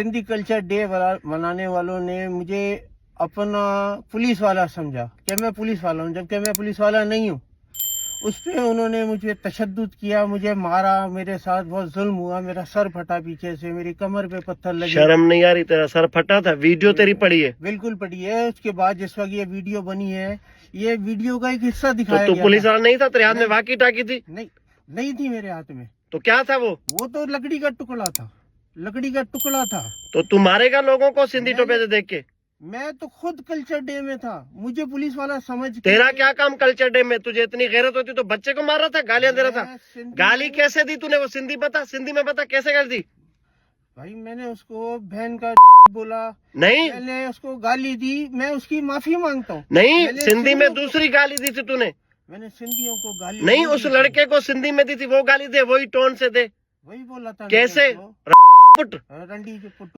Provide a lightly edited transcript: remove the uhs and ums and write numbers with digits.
Sindhi culture day मनाने वालों ने मुझे अपना पुलिस वाला समझा कि मैं पुलिस वाला हूँ, जबकि मैं पुलिस वाला नहीं हूँ। उस पे उन्होंने मुझे तशद्दुद किया, मुझे मारा, मेरे साथ बहुत जुल्म हुआ, मेरा सर फटा पीछे से, मेरी कमर पे पत्थर लगे। शर्म नहीं आ रही? तेरा सर फटा था, वीडियो तेरी पड़ी है। बिल्कुल पड़ी है। उसके बाद जिस वक्त ये वीडियो बनी है, ये वीडियो का एक हिस्सा तो दिखाया तू गया पुलिस था। वाला नहीं था? तेरे हाथ में नहीं। वाकी टाकी थी? नहीं थी मेरे हाथ में। तो क्या था वो? वो तो लकड़ी का टुकड़ा था, लकड़ी का टुकड़ा था। तो तू मारेगा लोगों को सिंधी मैंने- टोपे से देख के? मैं तो खुद कल्चर डे में था, मुझे पुलिस वाला समझ के- तेरा क्या काम कल्चर डे में? तुझे इतनी गैरत होती तो बच्चे को मार रहा था, गालियां दे रहा था? मैं सिंधी गाली हूँ। कैसे दी तूने? वो सिंधी बता, सिंधी में बता कैसे कर दी? भाई मैंने उसको बहन का बोला, नहीं मैंने उसको गाली दी, मैं उसकी माफी मांगता हूँ। नहीं, मैंने सिंधी में सिंधियों को- दूसरी गाली दी थी तूने। मैंने सिंधियों को गाली नहीं, नहीं उस दी थी। लड़के को सिंधी में दी थी, वो गाली दे, वही टोन से दे। वही बोला था कैसे? मैंने उसको। पुट रंडी के पुट